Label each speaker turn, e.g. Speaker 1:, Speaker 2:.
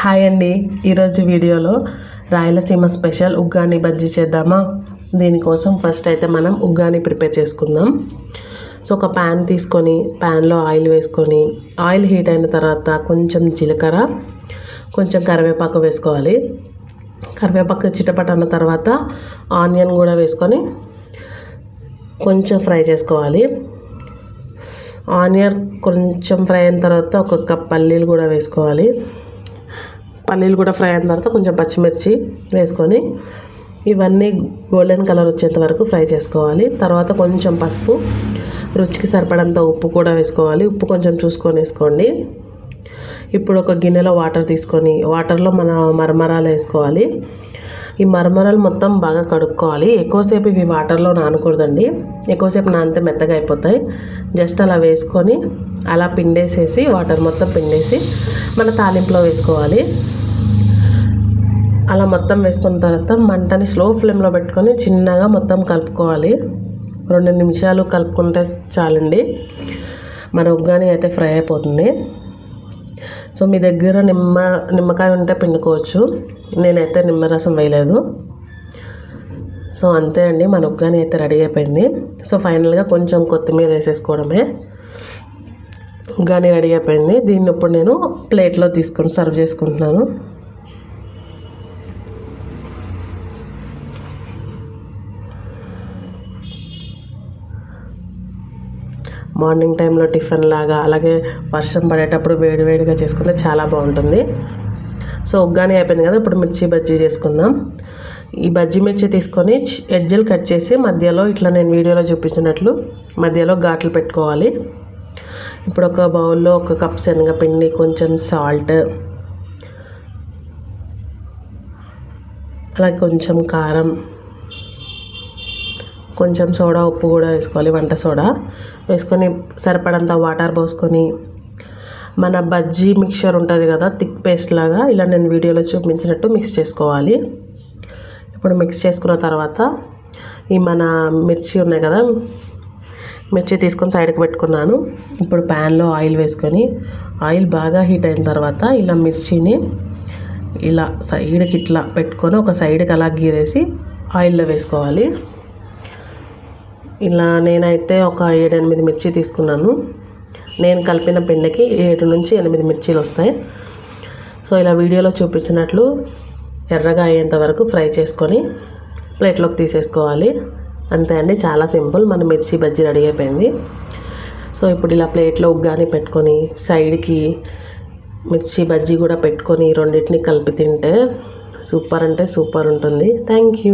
Speaker 1: Hi అండి, ఈరోజు వీడియోలో రాయలసీమ స్పెషల్ ఉగ్గాని బజ్జీ చేద్దామా. దీనికోసం ఫస్ట్ అయితే మనం ఉగ్గాని ప్రిపేర్ చేసుకుందాం. సో ఒక ప్యాన్ తీసుకొని ప్యాన్లో ఆయిల్ వేసుకొని ఆయిల్ హీట్ అయిన తర్వాత కొంచెం జీలకర్ర, కొంచెం కరివేపాకు వేసుకోవాలి. కరివేపాకు చిటపట అన్న తర్వాత ఆనియన్ కూడా వేసుకొని కొంచెం ఫ్రై చేసుకోవాలి. ఆనియన్ కొంచెం ఫ్రై అయిన తర్వాత ఒక కప్ పల్లీలు కూడా వేసుకోవాలి. పల్లీలు కూడా ఫ్రై అయిన తర్వాత కొంచెం పచ్చిమిర్చి వేసుకొని ఇవన్నీ గోల్డెన్ కలర్ వచ్చేంత వరకు ఫ్రై చేసుకోవాలి. తర్వాత కొంచెం పసుపు, రుచికి సరిపడంత ఉప్పు కూడా వేసుకోవాలి. ఉప్పు కొంచెం చూసుకొని వేసుకోండి. ఇప్పుడు ఒక గిన్నెలో వాటర్ తీసుకొని వాటర్లో మన మరమరాలు వేసుకోవాలి. ఈ మరమరాలు మొత్తం బాగా కడుక్కోవాలి. ఎక్కువసేపు ఇవి వాటర్లో నానకూడదండి. ఎక్కువసేపు నానితే మెత్తగా అయిపోతాయి. జస్ట్ అలా వేసుకొని అలా పిండేసేసి వాటర్ మొత్తం పిండేసి మన తాలింపులో వేసుకోవాలి. అలా మొత్తం వేసుకున్న తర్వాత మంటని స్లో ఫ్లేమ్లో పెట్టుకొని చిన్నగా మొత్తం కలుపుకోవాలి. 2 నిమిషాలు కలుపుకుంటే చాలండి, మన ఉగ్గాని అయితే ఫ్రై అయిపోతుంది. సో మీ దగ్గర నిమ్మకాయ ఉంటే పిండుకోవచ్చు. నేనైతే నిమ్మరసం వేయలేదు. సో అంతే అండి, మన ఉగ్గాని అయితే రెడీ అయిపోయింది. సో ఫైనల్గా కొంచెం కొత్తిమీర వేసేసుకోవడమే. ఉగ్గాని రెడీ అయిపోయింది. దీన్ని ఇప్పుడు నేను ప్లేట్లో తీసుకొని సర్వ్ చేసుకుంటున్నాను. మార్నింగ్ టైంలో టిఫిన్ లాగా, అలాగే వర్షం పడేటప్పుడు వేడివేడిగా చేసుకుంటే చాలా బాగుంటుంది. సో ఉగ్గాని అయిపోయింది కదా, ఇప్పుడు మిర్చి బజ్జీ చేసుకుందాం. ఈ బజ్జీ మిర్చి తీసుకొని ఎడ్జెలు కట్ చేసి మధ్యలో ఇట్లా నేను వీడియోలో చూపించినట్లు మధ్యలో ఘాట్లు పెట్టుకోవాలి. ఇప్పుడు ఒక బౌల్లో 1 కప్ శనగపిండి, కొంచెం సాల్ట్, అలాగే కొంచెం కారం, కొంచెం సోడా, ఉప్పు కూడా వేసుకోవాలి, వంట సోడా వేసుకొని సరిపడంత వాటర్ పోసుకొని మన బజ్జీ మిక్చర్ ఉంటుంది కదా, థిక్ పేస్ట్ లాగా ఇలా నేను వీడియోలో చూపించినట్టు మిక్స్ చేసుకోవాలి. ఇప్పుడు మిక్స్ చేసుకున్న తర్వాత ఈ మన మిర్చి ఉన్నాయి కదా, మిర్చి తీసుకొని సైడ్కి పెట్టుకున్నాను. ఇప్పుడు ప్యాన్లో ఆయిల్ వేసుకొని ఆయిల్ బాగా హీట్ అయిన తర్వాత ఇలా మిర్చిని ఇలా సైడ్కి ఇట్లా పెట్టుకొని ఒక సైడ్కి అలా గీరేసి ఆయిల్లో వేసుకోవాలి. ఇలా నేనైతే ఒక 7-8 మిర్చి తీసుకున్నాను. నేను కలిపిన పిండికి 7 నుంచి 8 మిర్చీలు వస్తాయి. సో ఇలా వీడియోలో చూపించినట్లు ఎర్రగా అయ్యేంత వరకు ఫ్రై చేసుకొని ప్లేట్లోకి తీసేసుకోవాలి. అంతే అండి, చాలా సింపుల్. మన మిర్చి బజ్జీ రెడీ అయిపోయింది. సో ఇప్పుడు ఇలా ప్లేట్లో ఉగ్గాని పెట్టుకొని సైడ్కి మిర్చి బజ్జీ కూడా పెట్టుకొని రెండింటిని కలిపి తింటే సూపర్ అంటే సూపర్ ఉంటుంది. Thank you.